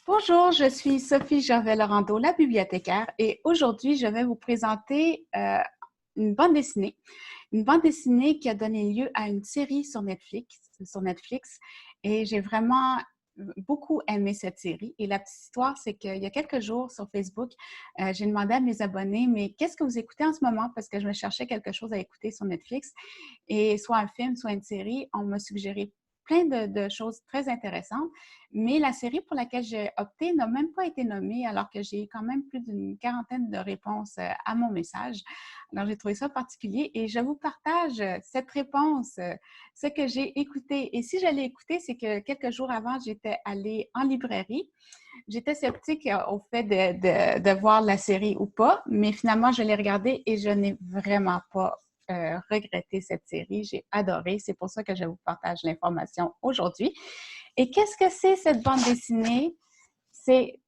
Bonjour, je suis Sophie Gervais-Laurando, la bibliothécaire, et aujourd'hui, je vais vous présenter une bande dessinée. Une bande dessinée qui a donné lieu à une série sur Netflix, et j'ai vraiment beaucoup aimé cette série. Et la petite histoire, c'est qu'il y a quelques jours sur Facebook, j'ai demandé à mes abonnés, mais qu'est-ce que vous écoutez en ce moment? Parce que je me cherchais quelque chose à écouter sur Netflix, et soit un film, soit une série, on m'a suggéré plein de choses très intéressantes, mais la série pour laquelle j'ai opté n'a même pas été nommée, alors que j'ai quand même plus d'une quarantaine de réponses à mon message. Alors, j'ai trouvé ça particulier et je vous partage cette réponse, ce que j'ai écouté. Et si je l'ai écouté, c'est que quelques jours avant, j'étais allée en librairie. J'étais sceptique au fait de voir la série ou pas, mais finalement, je l'ai regardée et je n'ai vraiment pas regretté cette série. J'ai adoré. C'est pour ça que je vous partage l'information aujourd'hui. Et qu'est-ce que c'est cette bande dessinée? C'est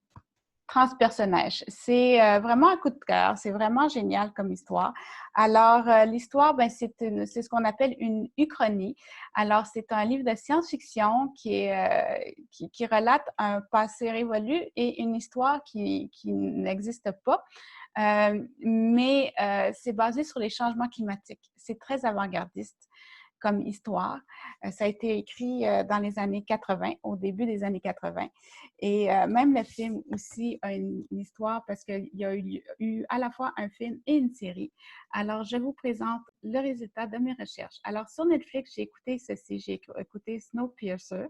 Transpersonnage. C'est vraiment un coup de cœur. C'est vraiment génial comme histoire. Alors, l'histoire, ben, c'est ce qu'on appelle une uchronie. Alors, c'est un livre de science-fiction qui relate un passé révolu et une histoire qui n'existe pas. Mais c'est basé sur les changements climatiques. C'est très avant-gardiste comme histoire. Ça a été écrit dans les années 80, au début des années 80. Et même le film aussi a une histoire parce qu'il y a eu à la fois un film et une série. Alors, je vous présente le résultat de mes recherches. Alors, sur Netflix, j'ai écouté ceci. J'ai écouté Snowpiercer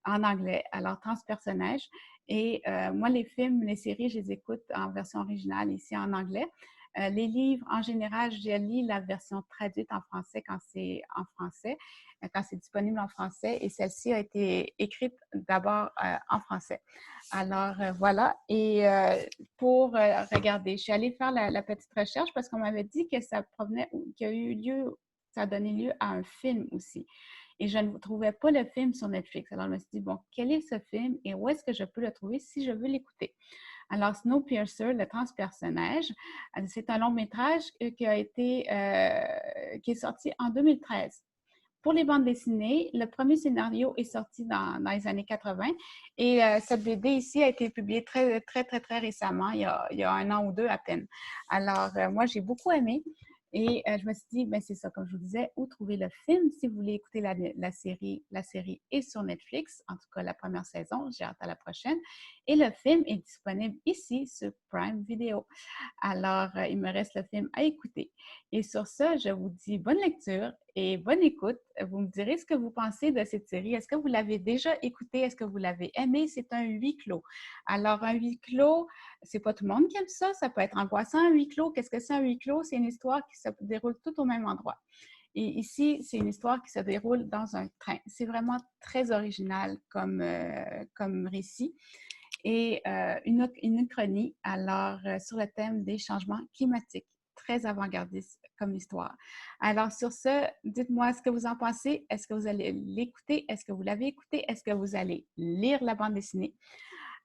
en anglais, alors Transpersonnage. Et moi, les films, les séries, je les écoute en version originale ici en anglais. Les livres, en général, je lis la version traduite en français quand c'est en français, quand c'est disponible en français. Et celle-ci a été écrite d'abord en français. Alors, voilà. Et pour regarder, je suis allée faire la petite recherche parce qu'on m'avait dit que ça provenait, qu'il y a eu lieu, ça a donné lieu à un film aussi. Et je ne trouvais pas le film sur Netflix. Alors, je me suis dit, bon, quel est ce film et où est-ce que je peux le trouver si je veux l'écouter? Alors, Snowpiercer, le transpersonnage, c'est un long métrage qui est sorti en 2013. Pour les bandes dessinées, le premier scénario est sorti dans les années 80 et cette BD ici a été publiée très récemment, il y a un an ou deux à peine. Alors, moi, j'ai beaucoup aimé et je me suis dit, ben c'est ça, comme je vous disais, où trouver le film si vous voulez écouter la série. La série est sur Netflix, en tout cas la première saison, j'ai hâte à la prochaine. Et le film est disponible ici sur Prime Video. Alors, il me reste le film à écouter. Et sur ça, je vous dis bonne lecture et bonne écoute. Vous me direz ce que vous pensez de cette série. Est-ce que vous l'avez déjà écoutée? Est-ce que vous l'avez aimée? C'est un huis clos. Alors, un huis clos, c'est pas tout le monde qui aime ça. Ça peut être angoissant, un huis clos. Qu'est-ce que c'est un huis clos? C'est une histoire qui se déroule tout au même endroit. Et ici, c'est une histoire qui se déroule dans un train. C'est vraiment très original comme récit et une uchronie alors sur le thème des changements climatiques. Très avant-gardiste comme histoire. Alors sur ce, dites-moi ce que vous en pensez. Est-ce que vous allez l'écouter? Est-ce que vous l'avez écouté? Est-ce que vous allez lire la bande dessinée?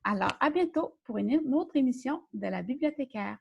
Alors à bientôt pour une autre émission de la bibliothécaire.